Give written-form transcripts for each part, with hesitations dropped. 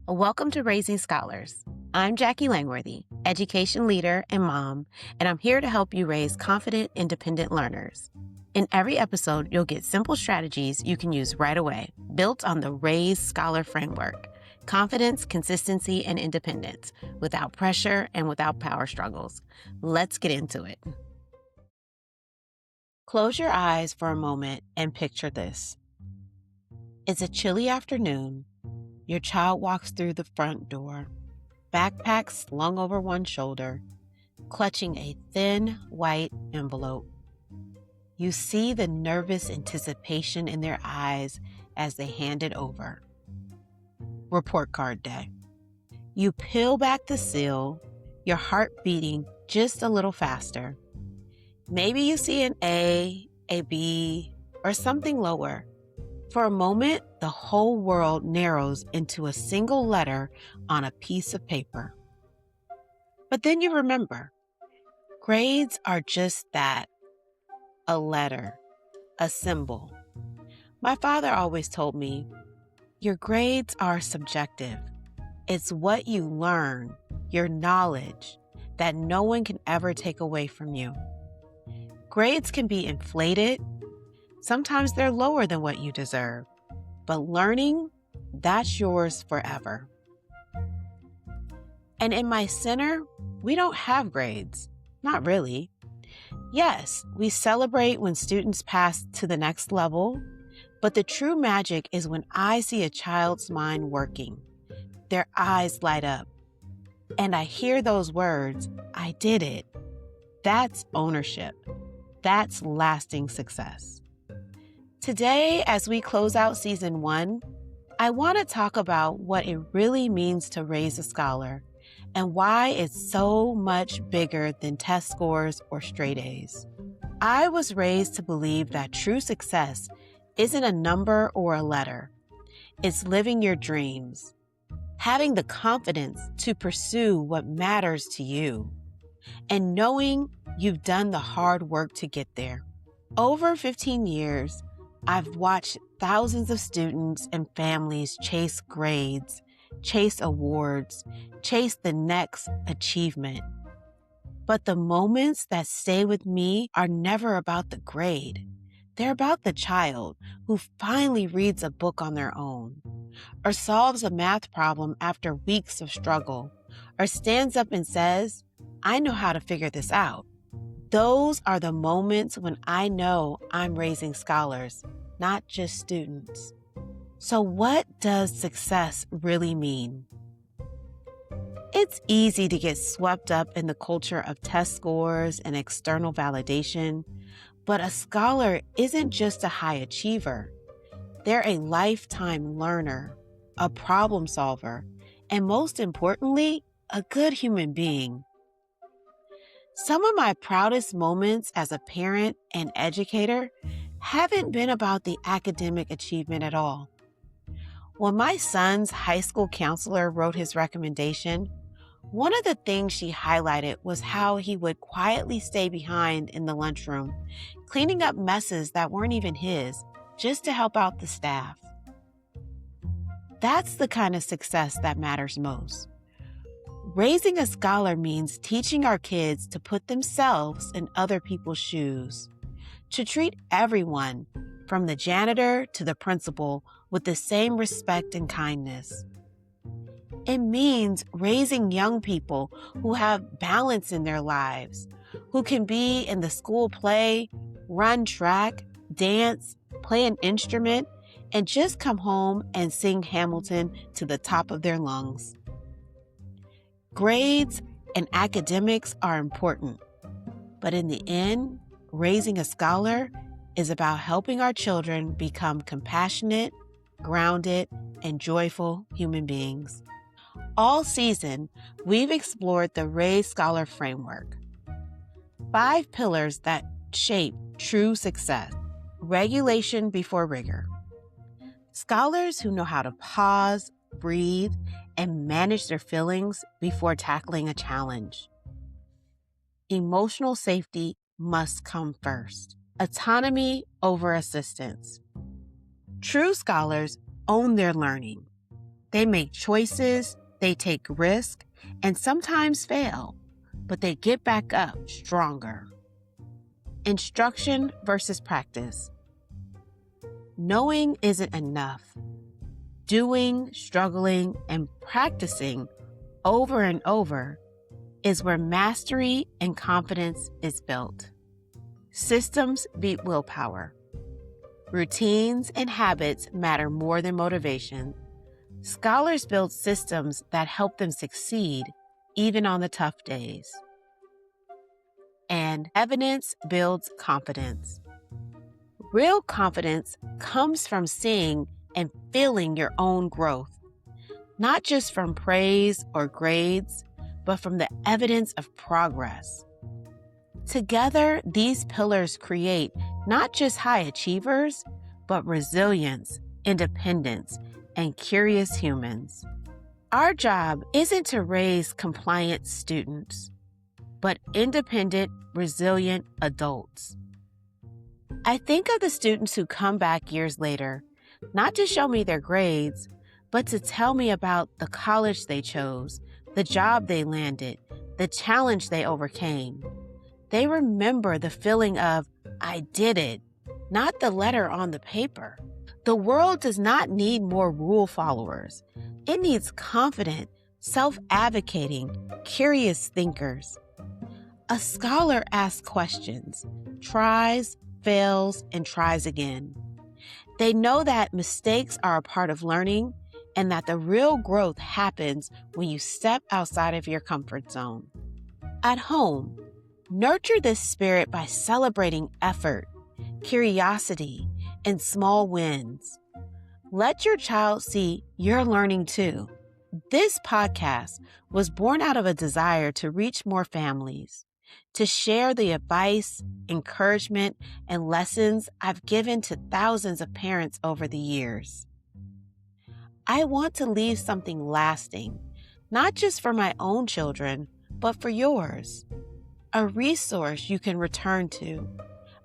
Welcome to Raising Scholars. I'm Jacquie Langworthy, education leader and mom, and I'm here to help you raise confident, independent learners. In every episode, you'll get simple strategies you can use right away, built on the R.A.I.S.E Scholar Framework. Confidence, consistency, and independence, without pressure and without power struggles. Let's get into it. Close your eyes for a moment and picture this. It's a chilly afternoon. Your child walks through the front door, backpack slung over one shoulder, clutching a thin white envelope. You see the nervous anticipation in their eyes as they hand it over. Report card day. You peel back the seal, your heart beating just a little faster. Maybe you see an A, a B, or something lower. For a moment, the whole world narrows into a single letter on a piece of paper. But then you remember, grades are just that, a letter, a symbol. My father always told me, your grades are subjective. It's what you learn, your knowledge, that no one can ever take away from you. Grades can be inflated. Sometimes they're lower than what you deserve. But learning, that's yours forever. And in my center, we don't have grades. Not really. Yes, we celebrate when students pass to the next level, but the true magic is when I see a child's mind working. Their eyes light up. And I hear those words, I did it. That's ownership. That's lasting success. Today, as we close out season 1, I want to talk about what it really means to raise a scholar and why it's so much bigger than test scores or straight A's. I was raised to believe that true success isn't a number or a letter. It's living your dreams, having the confidence to pursue what matters to you, and knowing you've done the hard work to get there. Over 15 years, I've watched thousands of students and families chase grades, chase awards, chase the next achievement. But the moments that stay with me are never about the grade. They're about the child who finally reads a book on their own, or solves a math problem after weeks of struggle, or stands up and says, I know how to figure this out. Those are the moments when I know I'm raising scholars, not just students. So what does success really mean? It's easy to get swept up in the culture of test scores and external validation, but a scholar isn't just a high achiever. They're a lifetime learner, a problem solver, and most importantly, a good human being. Some of my proudest moments as a parent and educator haven't been about the academic achievement at all. When my son's high school counselor wrote his recommendation, one of the things she highlighted was how he would quietly stay behind in the lunchroom, cleaning up messes that weren't even his, just to help out the staff. That's the kind of success that matters most. Raising a scholar means teaching our kids to put themselves in other people's shoes, to treat everyone, from the janitor to the principal, with the same respect and kindness. It means raising young people who have balance in their lives, who can be in the school play, run track, dance, play an instrument, and just come home and sing Hamilton to the top of their lungs. Grades and academics are important, but in the end, raising a scholar is about helping our children become compassionate, grounded, and joyful human beings. All season, we've explored the R.A.I.S.E Scholar Framework. 5 pillars that shape true success. Regulation before rigor. Scholars who know how to pause, breathe, and manage their feelings before tackling a challenge. Emotional safety must come first. Autonomy over assistance. True scholars own their learning. They make choices, they take risks, and sometimes fail, but they get back up stronger. Instruction versus practice. Knowing isn't enough. Doing, struggling, and practicing over and over is where mastery and confidence is built. Systems beat willpower. Routines and habits matter more than motivation. Scholars build systems that help them succeed even on the tough days. And evidence builds confidence. Real confidence comes from seeing and feeling your own growth, not just from praise or grades, but from the evidence of progress. Together, these pillars create not just high achievers, but resilience, independence, and curious humans. Our job isn't to raise compliant students, but independent, resilient adults. I think of the students who come back years later, not to show me their grades, but to tell me about the college they chose, the job they landed, the challenge they overcame. They remember the feeling of, I did it, not the letter on the paper. The world does not need more rule followers. It needs confident, self-advocating, curious thinkers. A scholar asks questions, tries, fails, and tries again. They know that mistakes are a part of learning and that the real growth happens when you step outside of your comfort zone. At home, nurture this spirit by celebrating effort, curiosity, and small wins. Let your child see you're learning too. This podcast was born out of a desire to reach more families, to share the advice, encouragement, and lessons I've given to thousands of parents over the years. I want to leave something lasting, not just for my own children, but for yours. A resource you can return to,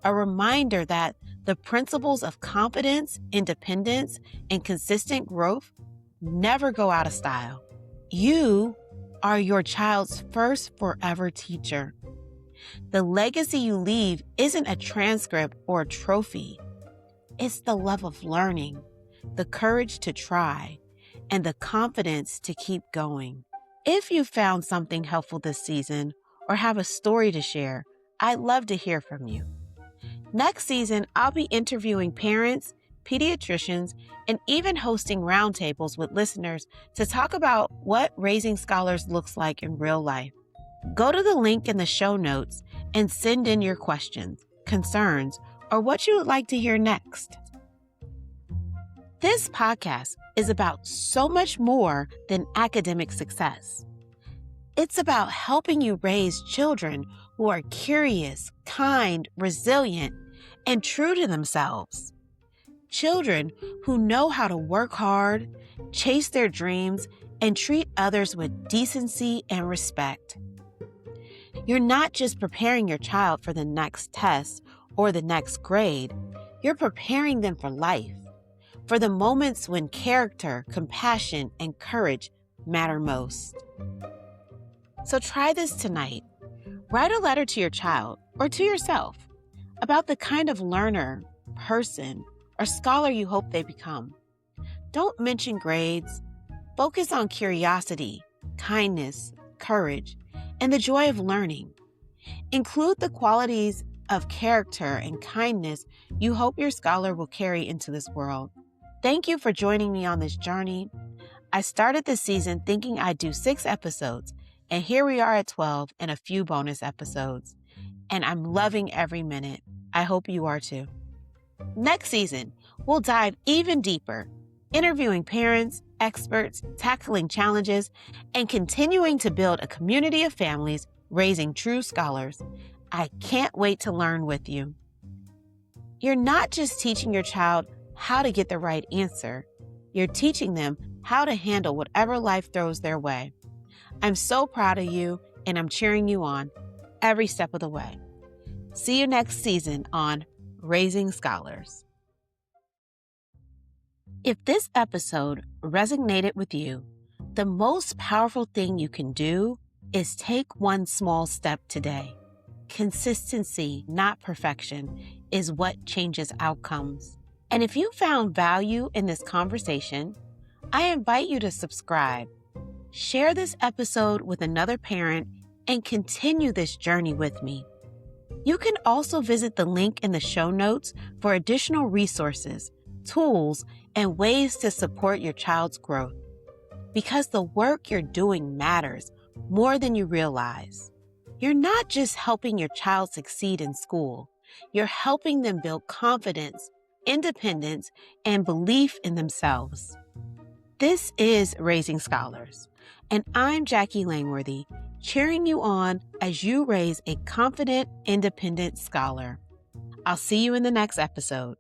a reminder that the principles of confidence, independence, and consistent growth never go out of style. You are your child's first forever teacher. The legacy you leave isn't a transcript or a trophy. It's the love of learning, the courage to try, and the confidence to keep going. If you found something helpful this season or have a story to share, I'd love to hear from you. Next season, I'll be interviewing parents, pediatricians, and even hosting roundtables with listeners to talk about what raising scholars looks like in real life. Go to the link in the show notes and send in your questions, concerns, or what you would like to hear next. This podcast is about so much more than academic success. It's about helping you raise children who are curious, kind, resilient, and true to themselves. Children who know how to work hard, chase their dreams, and treat others with decency and respect. You're not just preparing your child for the next test or the next grade, you're preparing them for life, for the moments when character, compassion, and courage matter most. So try this tonight. Write a letter to your child or to yourself about the kind of learner, person, or scholar you hope they become. Don't mention grades. Focus on curiosity, kindness, courage, and the joy of learning. Include the qualities of character and kindness you hope your scholar will carry into this world. Thank you for joining me on this journey. I started this season thinking I'd do 6 episodes, and here we are at 12 and a few bonus episodes. And I'm loving every minute. I hope you are too. Next season, we'll dive even deeper, interviewing parents, experts, tackling challenges, and continuing to build a community of families raising true scholars. I can't wait to learn with you. You're not just teaching your child how to get the right answer. You're teaching them how to handle whatever life throws their way. I'm so proud of you, and I'm cheering you on every step of the way. See you next season on Raising Scholars. If this episode resonated with you, the most powerful thing you can do is take one small step today. Consistency, not perfection, is what changes outcomes. And if you found value in this conversation, I invite you to subscribe, share this episode with another parent, and continue this journey with me. You can also visit the link in the show notes for additional resources, tools, and ways to support your child's growth. Because the work you're doing matters more than you realize. You're not just helping your child succeed in school, you're helping them build confidence, independence, and belief in themselves. This is Raising Scholars, and I'm Jacquie Langworthy, cheering you on as you raise a confident, independent scholar. I'll see you in the next episode.